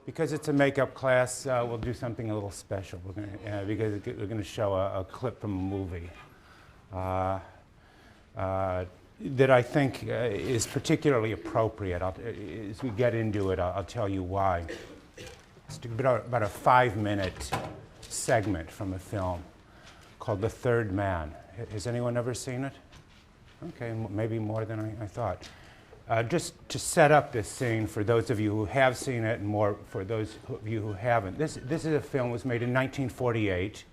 Because it's a makeup class, we'll do something a little special. Because we're going to show a clip from a movie that I think is particularly appropriate. As we get into it, I'll tell you why. It's about a 5-minute segment from a film called The Third Man. Has anyone ever seen it? Okay, maybe more than I thought. Just to set up this scene for those of you who have seen it and more for those of you who haven't. This is a film that was made in 1948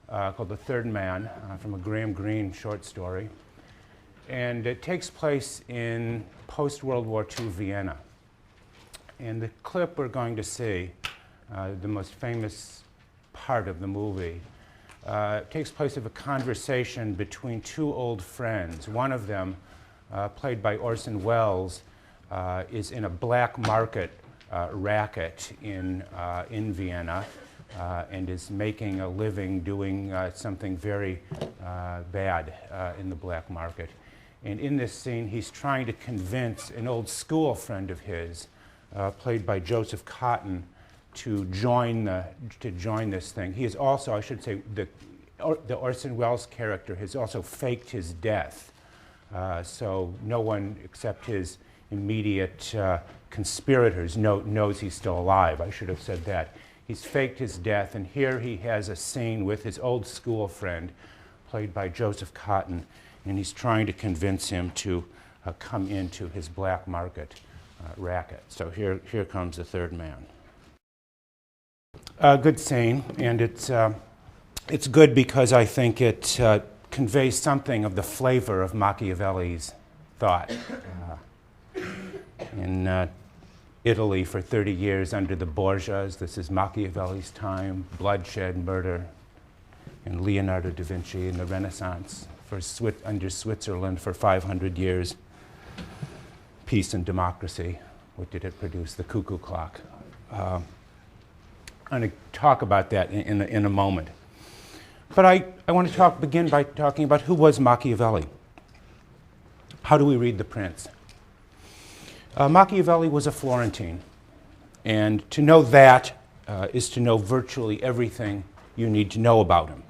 called The Third Man from a Graham Greene short story. And it takes place in post-World War II Vienna. And the clip we're going to see, the most famous part of the movie, takes place of a conversation between two old friends. One of them, played by Orson Welles, is in a black market racket in Vienna and is making a living doing something very bad in the black market. And in this scene, he's trying to convince an old school friend of his, played by Joseph Cotton, to join this thing. He is also, I should say, the Orson Welles character has also faked his death. So no one except his immediate conspirators knows he's still alive. I should have said that. He's faked his death, and here he has a scene with his old school friend, played by Joseph Cotton, and he's trying to convince him to come into his black market racket. So here comes The Third Man. Good scene, and it's good because I think it conveys something of the flavor of Machiavelli's thought. In Italy for 30 years under the Borgias, this is Machiavelli's time, bloodshed, murder, and Leonardo da Vinci in the Renaissance, under Switzerland for 500 years, peace and democracy. What did it produce? The cuckoo clock. I'm going to talk about that in a moment. But I want to begin by talking about who was Machiavelli. How do we read The Prince? Machiavelli was a Florentine, and to know that is to know virtually everything you need to know about him.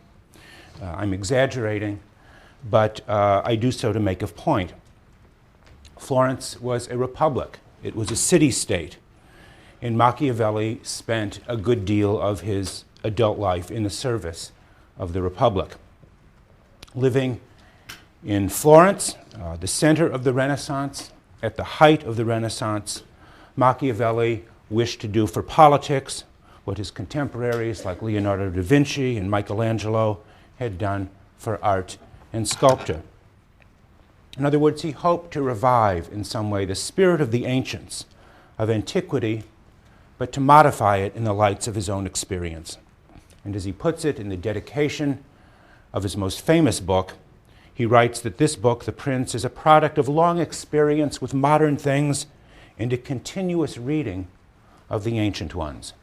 I'm exaggerating, but I do so to make a point. Florence was a republic. It was a city-state, and Machiavelli spent a good deal of his adult life in the service of the republic. Living in Florence, the center of the Renaissance, at the height of the Renaissance, Machiavelli wished to do for politics what his contemporaries like Leonardo da Vinci and Michelangelo had done for art and sculpture. In other words, he hoped to revive in some way the spirit of the ancients, of antiquity, but to modify it in the lights of his own experience. And as he puts it in the dedication of his most famous book, he writes that this book, The Prince, is a product of long experience with modern things and a continuous reading of the ancient ones.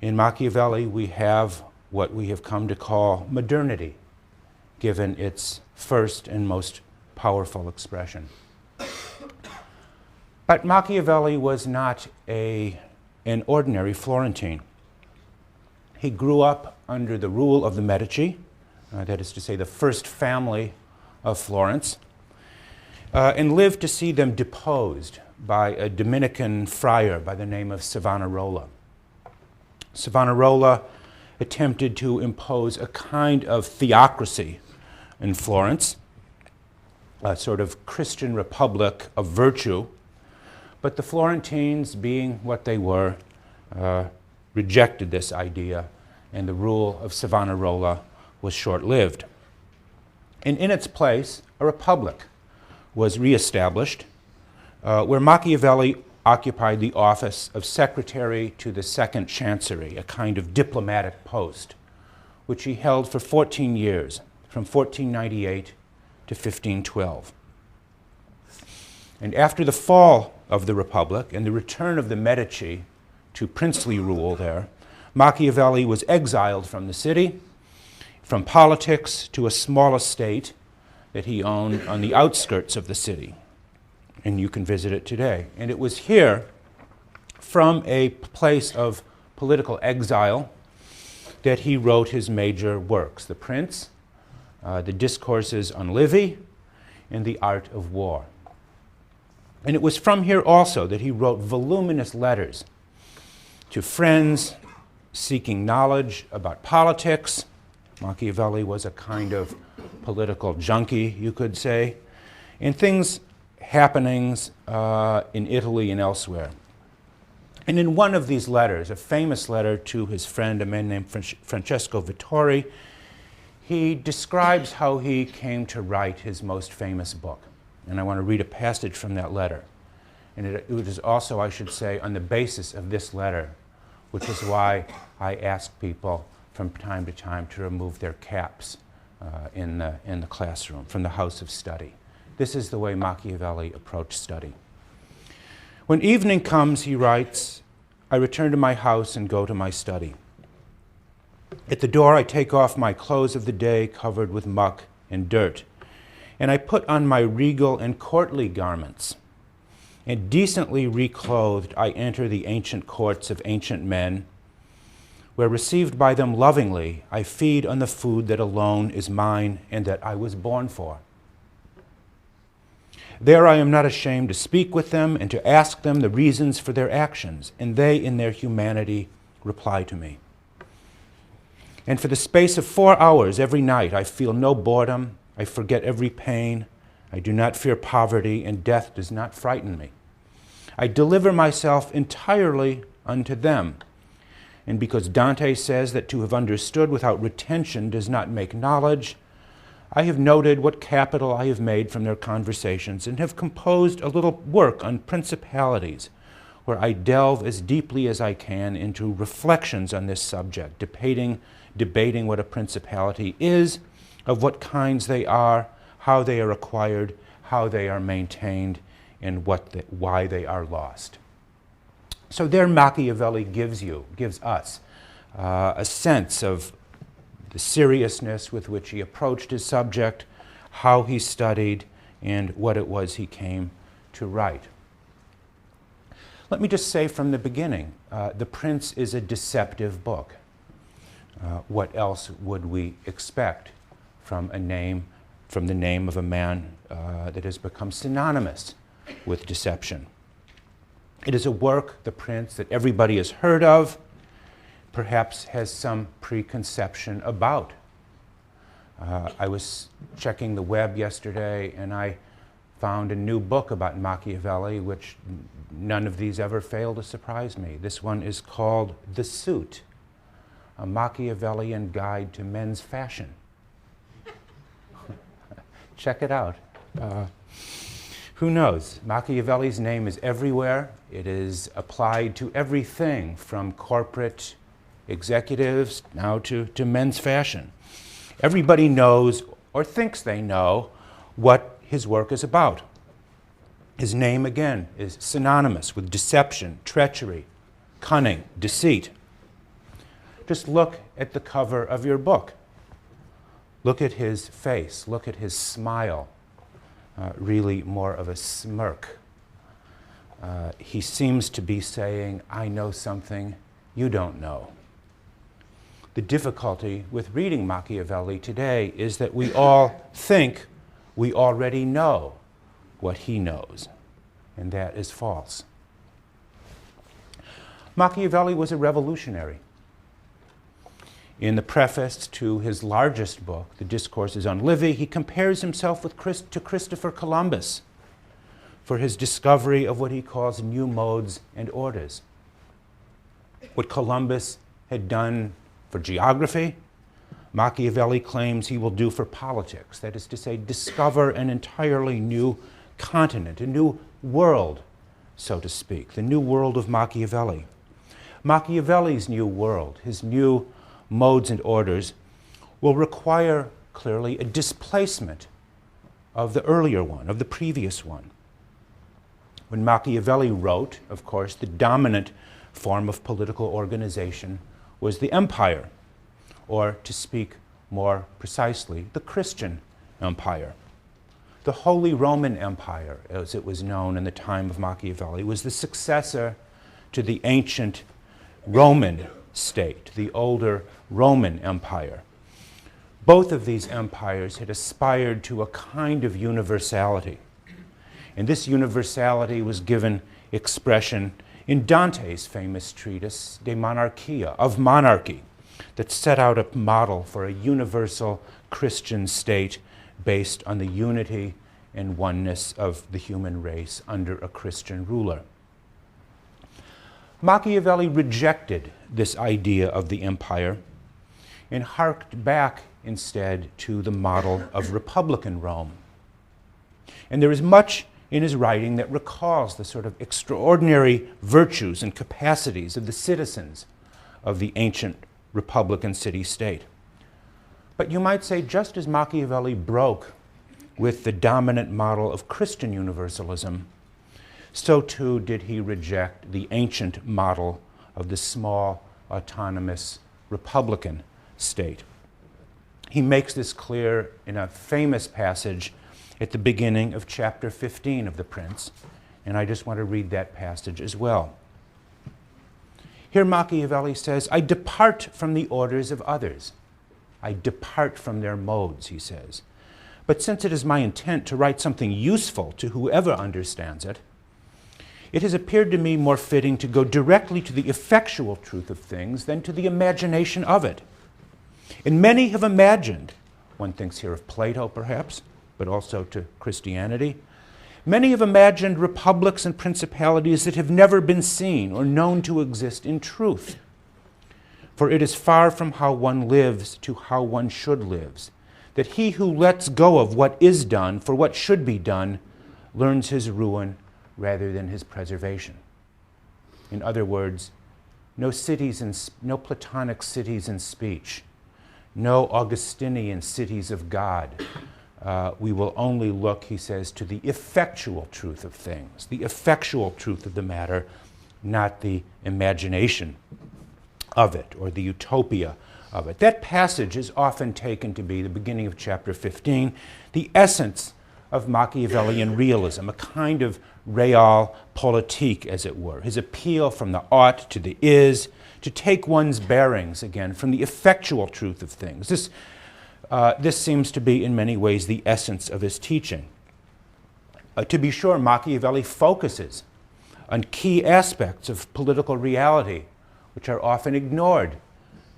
In Machiavelli, we have what we have come to call modernity, given its first and most powerful expression. But Machiavelli was not an ordinary Florentine. He grew up under the rule of the Medici, that is to say, the first family of Florence, and lived to see them deposed by a Dominican friar by the name of Savonarola. Savonarola attempted to impose a kind of theocracy in Florence, a sort of Christian republic of virtue, but the Florentines, being what they were, rejected this idea, and the rule of Savonarola was short-lived. And in its place, a republic was reestablished, where Machiavelli occupied the office of secretary to the Second Chancery, a kind of diplomatic post, which he held for 14 years, from 1498 to 1512. And after the fall of the Republic and the return of the Medici to princely rule there, Machiavelli was exiled from the city, from politics, to a small estate that he owned on the outskirts of the city. And you can visit it today. And it was here, from a place of political exile that he wrote his major works, The Prince, the Discourses on Livy, and The Art of War. And it was from here also that he wrote voluminous letters to friends seeking knowledge about politics. Machiavelli was a kind of political junkie, you could say, and happenings in Italy and elsewhere. And in one of these letters, a famous letter to his friend, a man named Francesco Vittori, he describes how he came to write his most famous book. And I want to read a passage from that letter. And it is also, I should say, on the basis of this letter, which is why I ask people from time to time to remove their caps in the classroom, from the house of study. This is the way Machiavelli approached study. When evening comes, he writes, I return to my house and go to my study. At the door, I take off my clothes of the day covered with muck and dirt, and I put on my regal and courtly garments. And decently reclothed, I enter the ancient courts of ancient men, where received by them lovingly, I feed on the food that alone is mine and that I was born for. There I am not ashamed to speak with them and to ask them the reasons for their actions, and they in their humanity reply to me. And for the space of 4 hours every night I feel no boredom, I forget every pain, I do not fear poverty, and death does not frighten me. I deliver myself entirely unto them. And because Dante says that to have understood without retention does not make knowledge, I have noted what capital I have made from their conversations and have composed a little work on principalities, where I delve as deeply as I can into reflections on this subject, debating what a principality is, of what kinds they are, how they are acquired, how they are maintained, and why they are lost. So there Machiavelli gives us a sense of the seriousness with which he approached his subject, how he studied, and what it was he came to write. Let me just say from the beginning, The Prince is a deceptive book. What else would we expect from the name of a man that has become synonymous with deception? It is a work, The Prince, that everybody has heard of, perhaps has some preconception about. I was checking the web yesterday and I found a new book about Machiavelli, which none of these ever fail to surprise me. This one is called The Suit, a Machiavellian guide to men's fashion. Check it out. Who knows? Machiavelli's name is everywhere. It is applied to everything from corporate executives now to men's fashion. Everybody knows or thinks they know what his work is about. His name, again, is synonymous with deception, treachery, cunning, deceit. Just look at the cover of your book. Look at his face. Look at his smile. Really more of a smirk. He seems to be saying, I know something you don't know. The difficulty with reading Machiavelli today is that we all think we already know what he knows, and that is false. Machiavelli was a revolutionary. In the preface to his largest book, The Discourses on Livy, he compares himself to Christopher Columbus for his discovery of what he calls new modes and orders. What Columbus had done for geography, Machiavelli claims he will do for politics. That is to say, discover an entirely new continent, a new world, so to speak, the new world of Machiavelli. Machiavelli's new world, his new modes and orders, will require clearly a displacement of the earlier one, of the previous one. When Machiavelli wrote, of course, the dominant form of political organization was the empire, or to speak more precisely, the Christian empire. The Holy Roman Empire, as it was known in the time of Machiavelli, was the successor to the ancient Roman state, the older Roman Empire. Both of these empires had aspired to a kind of universality. And this universality was given expression in Dante's famous treatise, De Monarchia, of monarchy, that set out a model for a universal Christian state based on the unity and oneness of the human race under a Christian ruler. Machiavelli rejected this idea of the empire and harked back instead to the model of Republican Rome. And there is much in his writing that recalls the sort of extraordinary virtues and capacities of the citizens of the ancient Republican city-state. But you might say, just as Machiavelli broke with the dominant model of Christian universalism, so too did he reject the ancient model of the small, autonomous Republican state. He makes this clear in a famous passage at the beginning of chapter 15 of The Prince, and I just want to read that passage as well. Here Machiavelli says, I depart from the orders of others. I depart from their modes, he says. But since it is my intent to write something useful to whoever understands it, it has appeared to me more fitting to go directly to the effectual truth of things than to the imagination of it. And many have imagined, one thinks here of Plato perhaps, but also to Christianity, many have imagined republics and principalities that have never been seen or known to exist in truth. For it is far from how one lives to how one should live, that he who lets go of what is done for what should be done learns his ruin rather than his preservation. In other words, no Platonic cities in speech, no Augustinian cities of God. We will only look, he says, to the effectual truth of things, the effectual truth of the matter, not the imagination of it or the utopia of it. That passage is often taken to be the beginning of chapter 15, the essence of Machiavellian realism, a kind of realpolitik, as it were, his appeal from the ought to the is, to take one's bearings again from the effectual truth of things. This seems to be in many ways the essence of his teaching. To be sure, Machiavelli focuses on key aspects of political reality, which are often ignored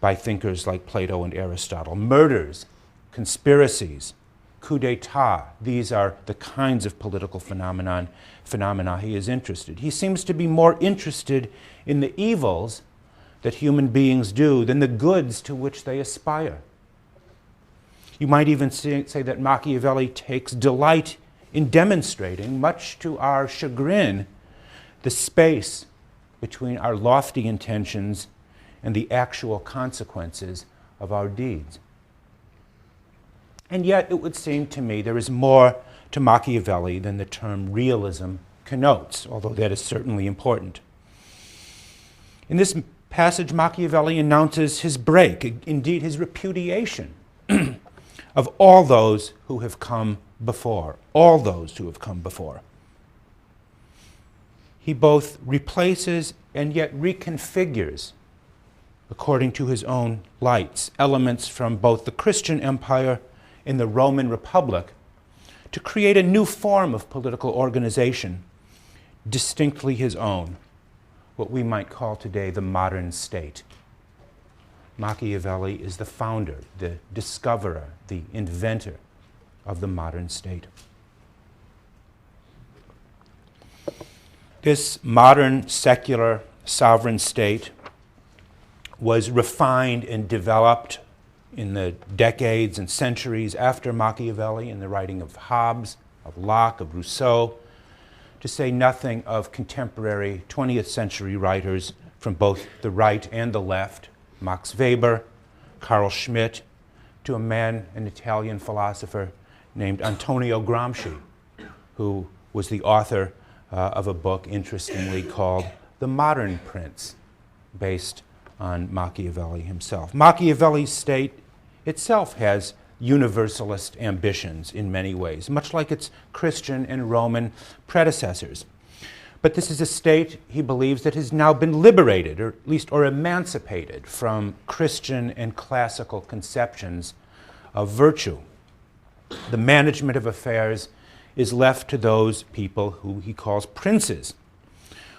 by thinkers like Plato and Aristotle. Murders, conspiracies, coup d'etat, these are the kinds of political phenomena he is interested. He seems to be more interested in the evils that human beings do than the goods to which they aspire. You might even say that Machiavelli takes delight in demonstrating, much to our chagrin, the space between our lofty intentions and the actual consequences of our deeds. And yet, it would seem to me there is more to Machiavelli than the term realism connotes, although that is certainly important. In this passage, Machiavelli announces his break, indeed his repudiation of all those who have come before, all those who have come before. He both replaces and yet reconfigures, according to his own lights, elements from both the Christian Empire and the Roman Republic to create a new form of political organization, distinctly his own, what we might call today the modern state. Machiavelli is the founder, the discoverer, the inventor of the modern state. This modern, secular, sovereign state was refined and developed in the decades and centuries after Machiavelli in the writing of Hobbes, of Locke, of Rousseau, to say nothing of contemporary 20th century writers from both the right and the left, Max Weber, Carl Schmitt, to a man, an Italian philosopher named Antonio Gramsci, who was the author of a book, interestingly, called The Modern Prince, based on Machiavelli himself. Machiavelli's state itself has universalist ambitions in many ways, much like its Christian and Roman predecessors. But this is a state, he believes, that has now been liberated, or at least emancipated from Christian and classical conceptions of virtue. The management of affairs is left to those people who he calls princes,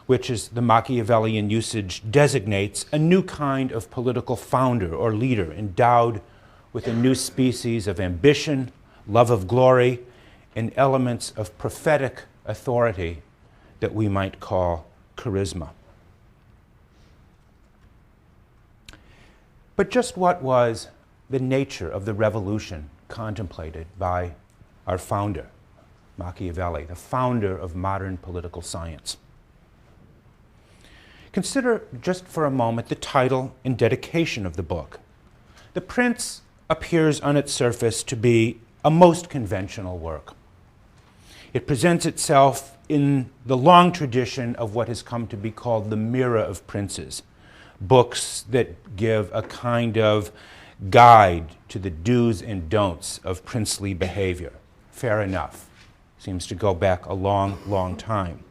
which, as the Machiavellian usage designates, a new kind of political founder or leader endowed with a new species of ambition, love of glory, and elements of prophetic authority that we might call charisma. But just what was the nature of the revolution contemplated by our founder, Machiavelli, the founder of modern political science? Consider just for a moment the title and dedication of the book. The Prince appears on its surface to be a most conventional work. It presents itself in the long tradition of what has come to be called the Mirror of Princes, books that give a kind of guide to the do's and don'ts of princely behavior. Fair enough. Seems to go back a long, long time.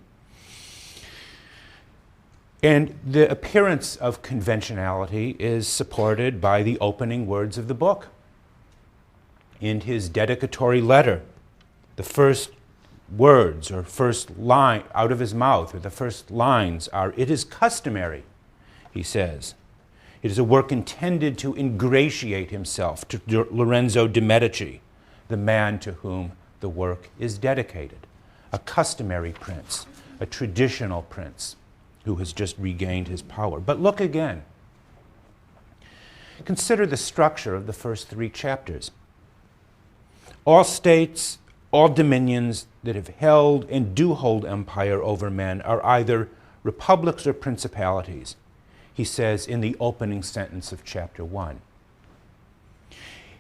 And the appearance of conventionality is supported by the opening words of the book. In his dedicatory letter, the first words or first line out of his mouth, or the first lines are, "It is customary," he says. It is a work intended to ingratiate himself to Lorenzo de' Medici, the man to whom the work is dedicated, a customary prince, a traditional prince who has just regained his power. But look again. Consider the structure of the first 3 chapters. All states, all dominions that have held and do hold empire over men are either republics or principalities, he says in the opening sentence of chapter 1.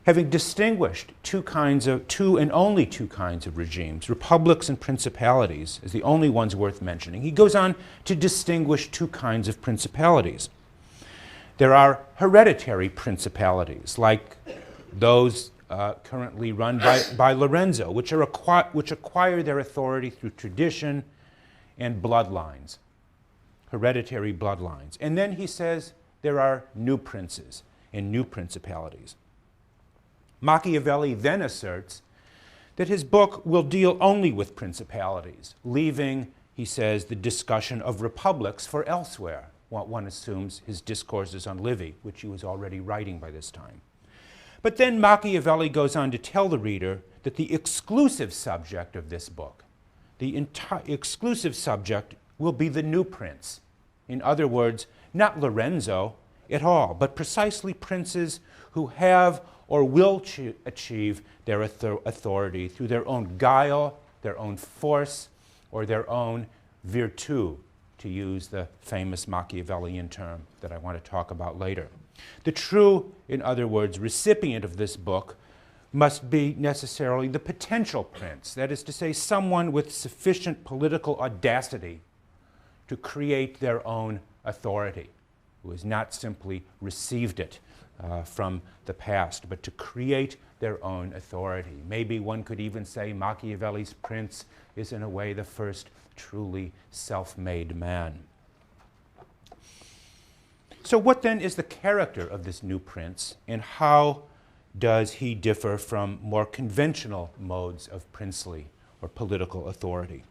Having distinguished two and only two kinds of regimes, republics and principalities, as the only ones worth mentioning, he goes on to distinguish 2 kinds of principalities. There are hereditary principalities, like those currently run by Lorenzo, which acquire their authority through tradition and bloodlines, hereditary bloodlines. And then he says there are new princes and new principalities. Machiavelli then asserts that his book will deal only with principalities, leaving, he says, the discussion of republics for elsewhere. One assumes his discourses on Livy, which he was already writing by this time. But then Machiavelli goes on to tell the reader that the exclusive subject of this book, the exclusive subject, will be the new prince. In other words, not Lorenzo at all, but precisely princes who have or will achieve their authority through their own guile, their own force, or their own virtù, to use the famous Machiavellian term that I want to talk about later. The true, in other words, recipient of this book must be necessarily the potential prince, that is to say, someone with sufficient political audacity to create their own authority, who has not simply received it from the past, but to create their own authority. Maybe one could even say Machiavelli's prince is in a way the first truly self-made man. So what then is the character of this new prince, and how does he differ from more conventional modes of princely or political authority?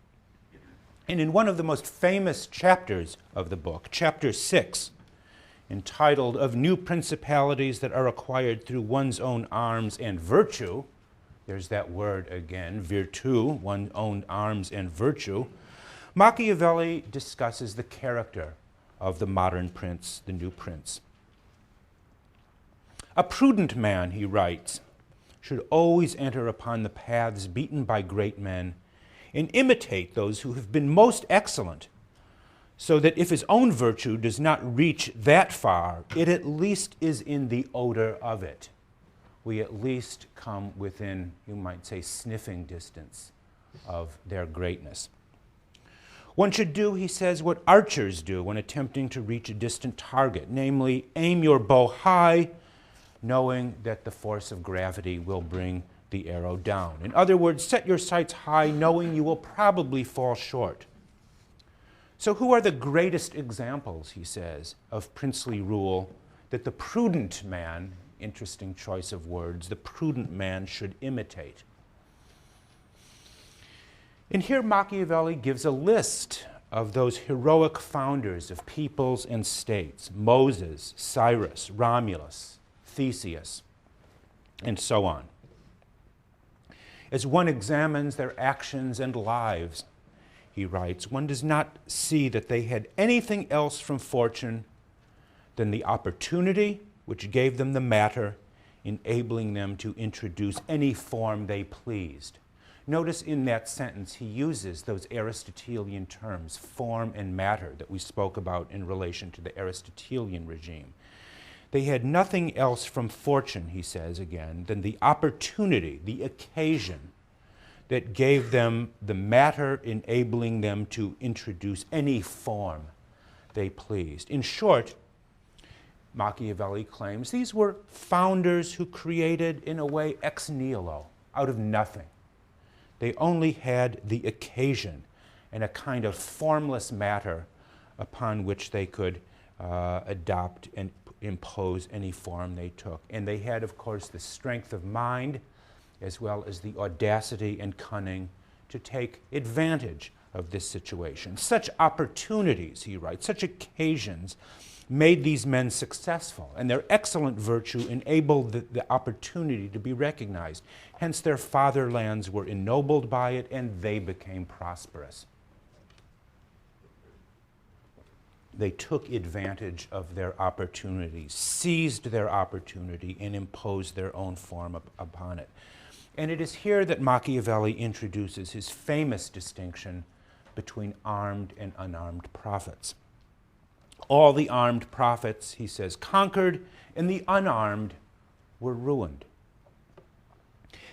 And in one of the most famous chapters of the book, chapter 6, entitled "Of New Principalities That Are Acquired Through One's Own Arms and Virtue," there's that word again, virtù, one's own arms and virtue, Machiavelli discusses the character of the modern prince, the new prince. "A prudent man," he writes, "should always enter upon the paths beaten by great men and imitate those who have been most excellent, so that if his own virtue does not reach that far, it at least is in the odor of it. We at least come within, you might say, sniffing distance of their greatness. One should do," he says, "what archers do when attempting to reach a distant target, namely, aim your bow high, knowing that the force of gravity will bring the arrow down. In other words, set your sights high, knowing you will probably fall short. So who are the greatest examples, he says, of princely rule that the prudent man, interesting choice of words, the prudent man should imitate? And here Machiavelli gives a list of those heroic founders of peoples and states: Moses, Cyrus, Romulus, Theseus, and so on. As one examines their actions and lives, he writes, one does not see that they had anything else from fortune than the opportunity which gave them the matter, enabling them to introduce any form they pleased. Notice in that sentence he uses those Aristotelian terms, form and matter, that we spoke about in relation to the Aristotelian regime. They had nothing else from fortune, he says again, than the opportunity, the occasion, that gave them the matter, enabling them to introduce any form they pleased. In short, Machiavelli claims these were founders who created, in a way, ex nihilo, out of nothing. They only had the occasion and a kind of formless matter upon which they could adopt and impose any form they took. And they had, of course, the strength of mind as well as the audacity and cunning to take advantage of this situation. Such opportunities, he writes, such occasions made these men successful, and their excellent virtue enabled the opportunity to be recognized. Hence their fatherlands were ennobled by it, and they became prosperous. They took advantage of their opportunities, seized their opportunity, and imposed their own form upon it. And it is here that Machiavelli introduces his famous distinction between armed and unarmed prophets. All the armed prophets, he says, conquered, and the unarmed were ruined.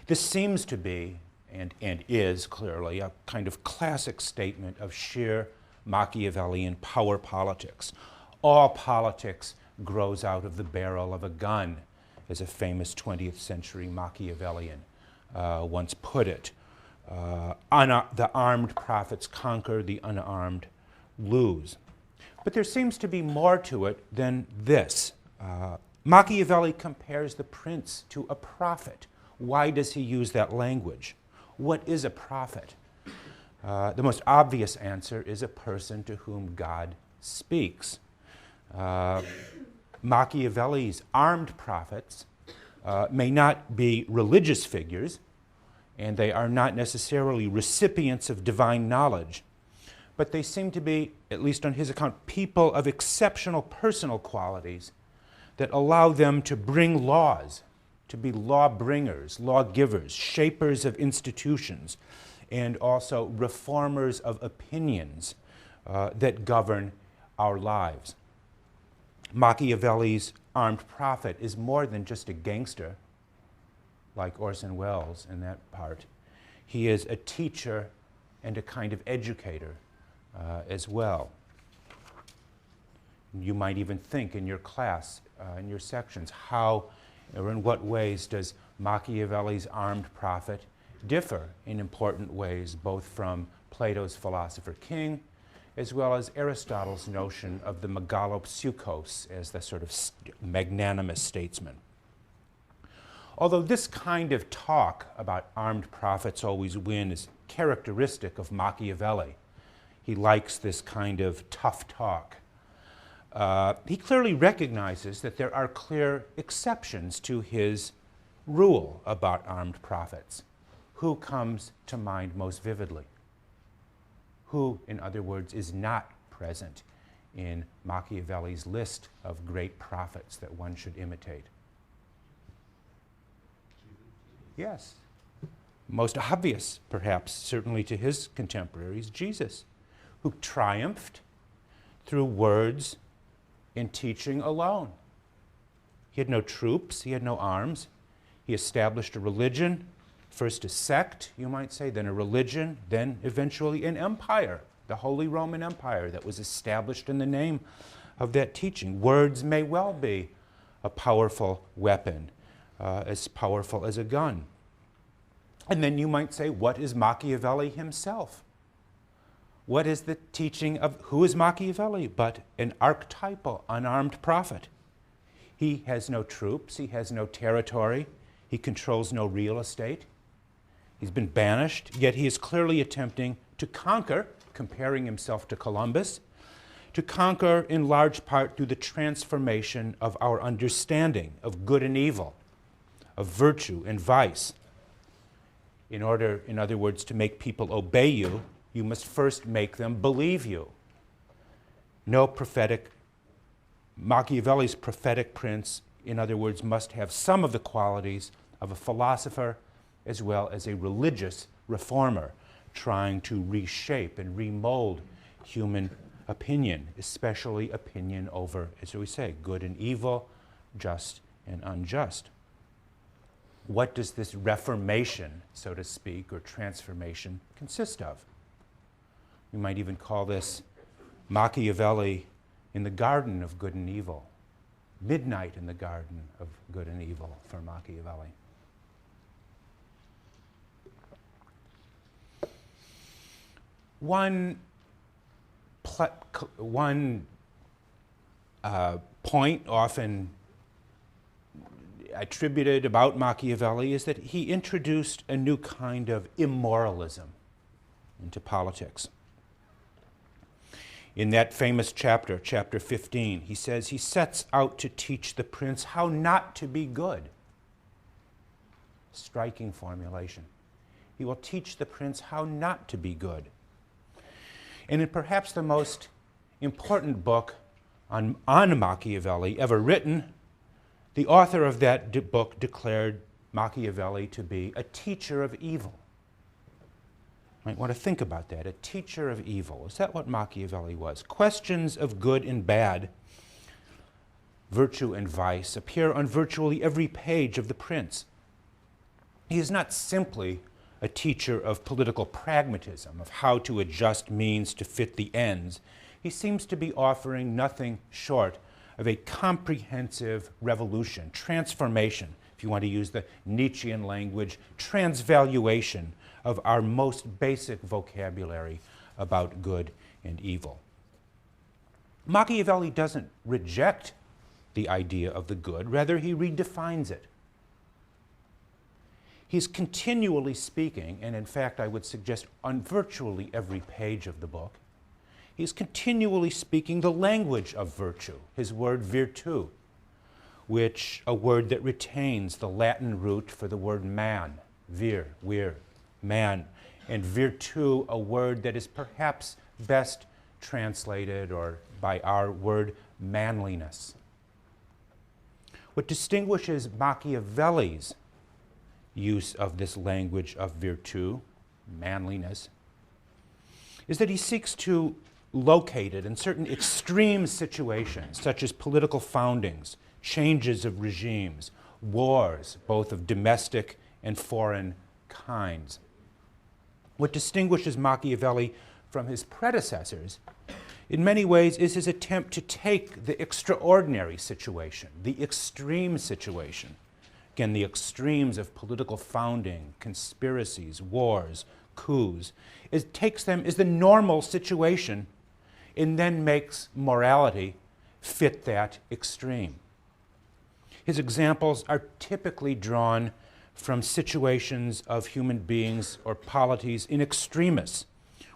This seems to be, and is clearly, a kind of classic statement of sheer Machiavellian power politics. All politics grows out of the barrel of a gun, as a famous 20th century Machiavellian once put it. The armed prophets conquer, the unarmed lose. But there seems to be more to it than this. Machiavelli compares the prince to a prophet. Why does he use that language? What is a prophet? The most obvious answer is a person to whom God speaks. Machiavelli's armed prophets may not be religious figures, and they are not necessarily recipients of divine knowledge, but they seem to be, at least on his account, people of exceptional personal qualities that allow them to bring laws, to be law bringers, lawgivers, shapers of institutions, and also reformers of opinions that govern our lives. Machiavelli's armed prophet is more than just a gangster, like Orson Welles in that part. He is a teacher and a kind of educator as well. You might even think in your class, in your sections, how or in what ways does Machiavelli's armed prophet differ in important ways, both from Plato's philosopher king as well as Aristotle's notion of the megalopsychos as the sort of magnanimous statesman. Although this kind of talk about armed prophets always win is characteristic of Machiavelli, he likes this kind of tough talk. He clearly recognizes that there are clear exceptions to his rule about armed prophets. Who comes to mind most vividly? Who, in other words, is not present in Machiavelli's list of great prophets that one should imitate? Yes. Most obvious, perhaps, certainly to his contemporaries, Jesus, who triumphed through words and teaching alone. He had no troops, he had no arms. He established a religion, first a sect, you might say, then a religion, then eventually an empire, the Holy Roman Empire that was established in the name of that teaching. Words may well be a powerful weapon, as powerful as a gun. And then you might say, what is Machiavelli himself? What is the teaching of, who is Machiavelli but an archetypal, unarmed prophet? He has no troops, he has no territory, he controls no real estate. He's been banished, yet he is clearly attempting to conquer, comparing himself to Columbus, to conquer in large part through the transformation of our understanding of good and evil, of virtue and vice. In order, in other words, to make people obey you, you must first make them believe you. Machiavelli's prophetic prince, in other words, must have some of the qualities of a philosopher as well as a religious reformer, trying to reshape and remold human opinion, especially opinion over, as we say, good and evil, just and unjust. What does this reformation, so to speak, or transformation consist of? We might even call this Machiavelli in the garden of good and evil, midnight in the garden of good and evil for Machiavelli. One point often attributed about Machiavelli is that he introduced a new kind of immoralism into politics. In that famous chapter, chapter 15, he says he sets out to teach the prince how not to be good. Striking formulation. He will teach the prince how not to be good. And in perhaps the most important book on Machiavelli ever written, the author of that book declared Machiavelli to be a teacher of evil. You might want to think about that, a teacher of evil. Is that what Machiavelli was? Questions of good and bad, virtue and vice, appear on virtually every page of The Prince. He is not simply a teacher of political pragmatism, of how to adjust means to fit the ends. He seems to be offering nothing short of a comprehensive revolution, transformation, if you want to use the Nietzschean language, transvaluation of our most basic vocabulary about good and evil. Machiavelli doesn't reject the idea of the good, rather he redefines it. He's continually speaking, and in fact I would suggest on virtually every page of the book, he's continually speaking the language of virtue, his word virtu, which a word that retains the Latin root for the word man, vir, man, and virtu, a word that is perhaps best translated or by our word manliness. What distinguishes Machiavelli's use of this language of virtu, manliness, is that he seeks to locate it in certain extreme situations, such as political foundings, changes of regimes, wars, both of domestic and foreign kinds. What distinguishes Machiavelli from his predecessors, in many ways, is his attempt to take the extraordinary situation, the extreme situation, again, the extremes of political founding, conspiracies, wars, coups, it takes them as the normal situation and then makes morality fit that extreme. His examples are typically drawn from situations of human beings or polities in extremis,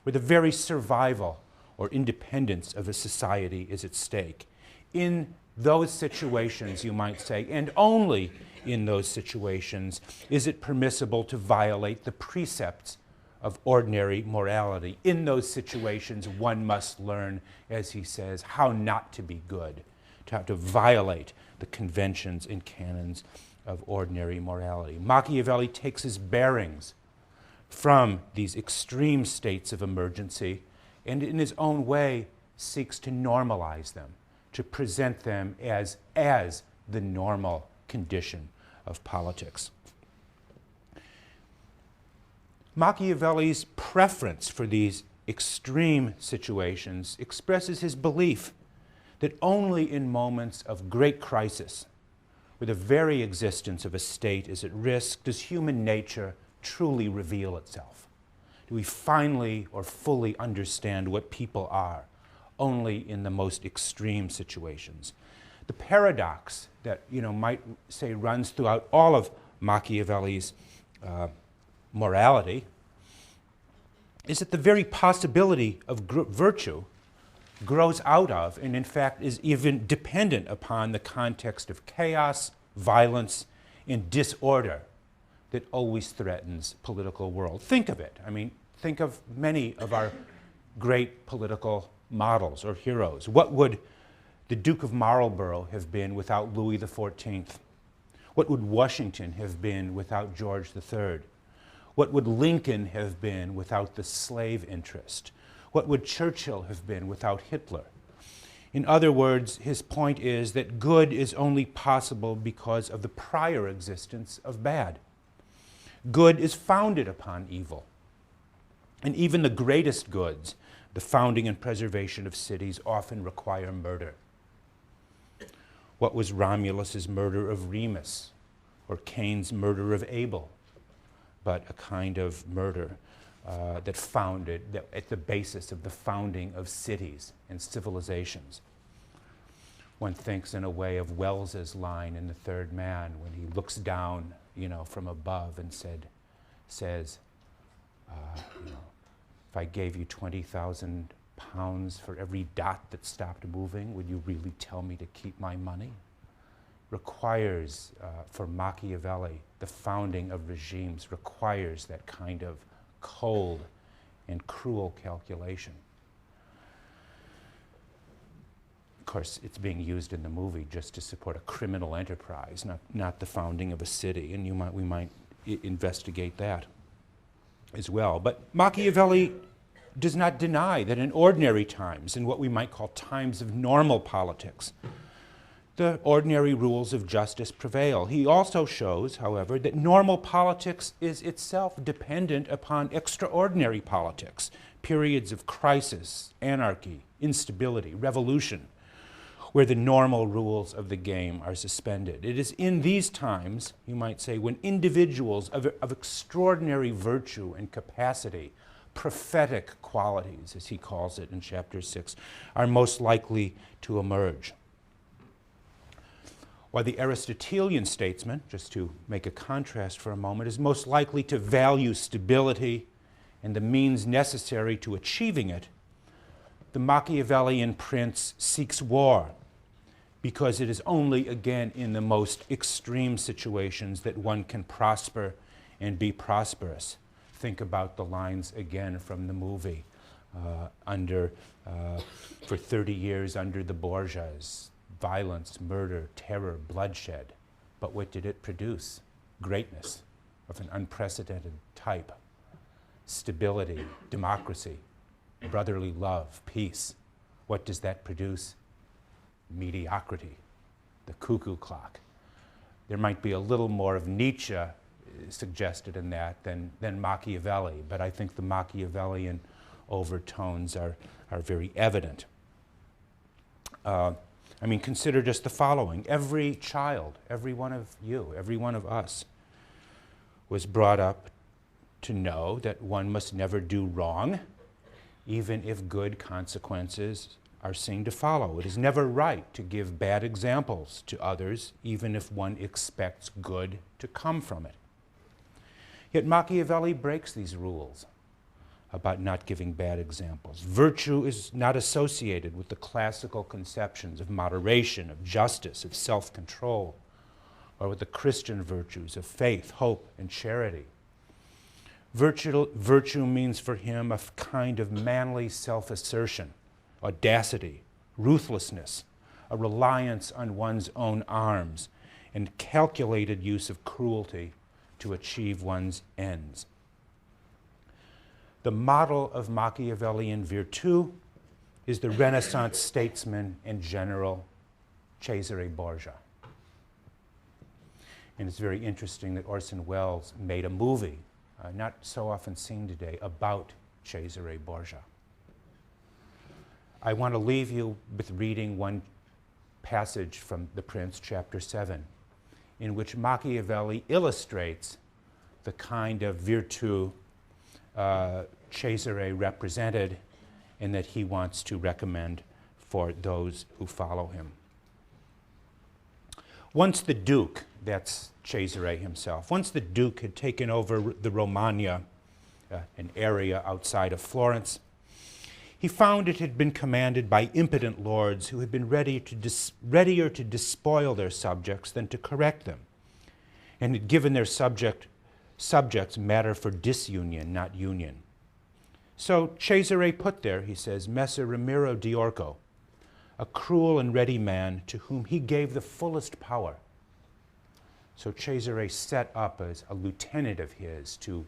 where the very survival or independence of a society is at stake. In those situations, you might say, and only in those situations, is it permissible to violate the precepts of ordinary morality. In those situations, one must learn, as he says, how not to be good, to have to violate the conventions and canons of ordinary morality. Machiavelli takes his bearings from these extreme states of emergency and in his own way seeks to normalize them, to present them as the normal condition of politics. Machiavelli's preference for these extreme situations expresses his belief that only in moments of great crisis, where the very existence of a state is at risk, does human nature truly reveal itself. do we finally or fully understand what people are, only in the most extreme situations. The paradox that might say runs throughout all of Machiavelli's morality is that the very possibility of virtue grows out of, and in fact is even dependent upon, the context of chaos, violence, and disorder that always threatens political world. Think of it. I mean, think of many of our great political models or heroes. What would the Duke of Marlborough have been without Louis XIV? What would Washington have been without George III? What would Lincoln have been without the slave interest? What would Churchill have been without Hitler? In other words, his point is that good is only possible because of the prior existence of bad. Good is founded upon evil. And even the greatest goods, the founding and preservation of cities, often require murder. What was Romulus's murder of Remus, or Cain's murder of Abel, but a kind of murder that at the basis of the founding of cities and civilizations? One thinks in a way of Wells's line in The Third Man when he looks down, from above and says, if I gave you 20,000 pounds for every dot that stopped moving, would you really tell me to keep my money? Requires, for Machiavelli, the founding of regimes requires that kind of cold and cruel calculation. Of course, it's being used in the movie just to support a criminal enterprise, not the founding of a city, and we might investigate that as well. But Machiavelli does not deny that in ordinary times, in what we might call times of normal politics, the ordinary rules of justice prevail. He also shows, however, that normal politics is itself dependent upon extraordinary politics, periods of crisis, anarchy, instability, revolution, where the normal rules of the game are suspended. It is in these times, you might say, when individuals of extraordinary virtue and capacity, prophetic qualities, as he calls it in chapter 6, are most likely to emerge. While the Aristotelian statesman, just to make a contrast for a moment, is most likely to value stability and the means necessary to achieving it, the Machiavellian prince seeks war, because it is only, again, in the most extreme situations that one can prosper and be prosperous. Think about the lines again from the movie, for 30 years under the Borgias, violence, murder, terror, bloodshed. But what did it produce? Greatness of an unprecedented type. Stability, democracy, brotherly love, peace. What does that produce? Mediocrity, the cuckoo clock. There might be a little more of Nietzsche suggested in that than Machiavelli, but I think the Machiavellian overtones are very evident. Consider just the following. Every child, every one of you, every one of us was brought up to know that one must never do wrong, even if good consequences are seen to follow. It is never right to give bad examples to others, even if one expects good to come from it. Yet Machiavelli breaks these rules about not giving bad examples. Virtue is not associated with the classical conceptions of moderation, of justice, of self-control, or with the Christian virtues of faith, hope, and charity. Virtue means for him a kind of manly self-assertion, audacity, ruthlessness, a reliance on one's own arms, and calculated use of cruelty to achieve one's ends. The model of Machiavellian virtù is the Renaissance statesman and general Cesare Borgia. And it's very interesting that Orson Welles made a movie, not so often seen today, about Cesare Borgia. I want to leave you with reading one passage from The Prince, chapter 7, in which Machiavelli illustrates the kind of virtù Cesare represented and that he wants to recommend for those who follow him. Once the Duke, that's Cesare himself, once the Duke had taken over the Romagna, an area outside of Florence, he found it had been commanded by impotent lords who had been readier to despoil their subjects than to correct them, and had given their subjects matter for disunion, not union. So Cesare put there, he says, Messer Ramiro di Orco, a cruel and ready man to whom he gave the fullest power. So Cesare set up as a lieutenant of his to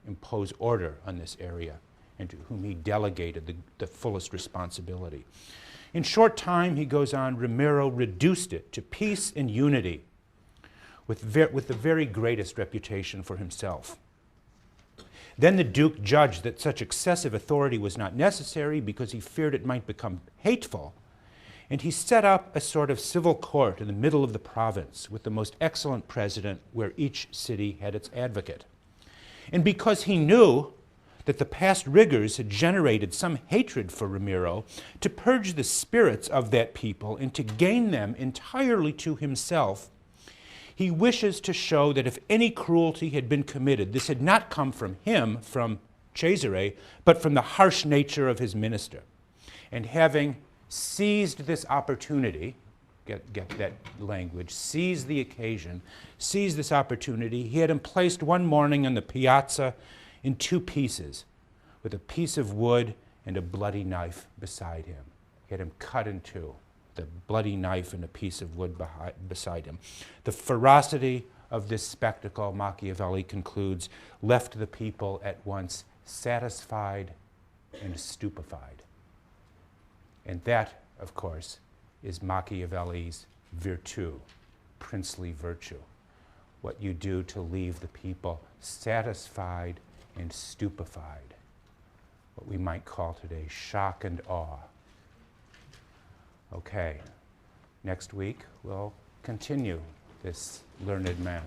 impose order on this area, and to whom he delegated the fullest responsibility. In short time, he goes on, Ramiro reduced it to peace and unity with the very greatest reputation for himself. Then the Duke judged that such excessive authority was not necessary because he feared it might become hateful, and he set up a sort of civil court in the middle of the province with the most excellent president where each city had its advocate. And because he knew that the past rigors had generated some hatred for Ramiro, to purge the spirits of that people and to gain them entirely to himself, he wishes to show that if any cruelty had been committed, this had not come from him, from Cesare, but from the harsh nature of his minister. And having seized this opportunity, get that language, seize the occasion, seize this opportunity, he had him placed one morning on the piazza in two pieces, with a piece of wood and a bloody knife beside him. He had him cut in two, the bloody knife and a piece of wood beside him. The ferocity of this spectacle, Machiavelli concludes, left the people at once satisfied and stupefied. And that, of course, is Machiavelli's virtù, princely virtue. What you do to leave the people satisfied and stupefied. What we might call today shock and awe. Okay, next week we'll continue this learned man.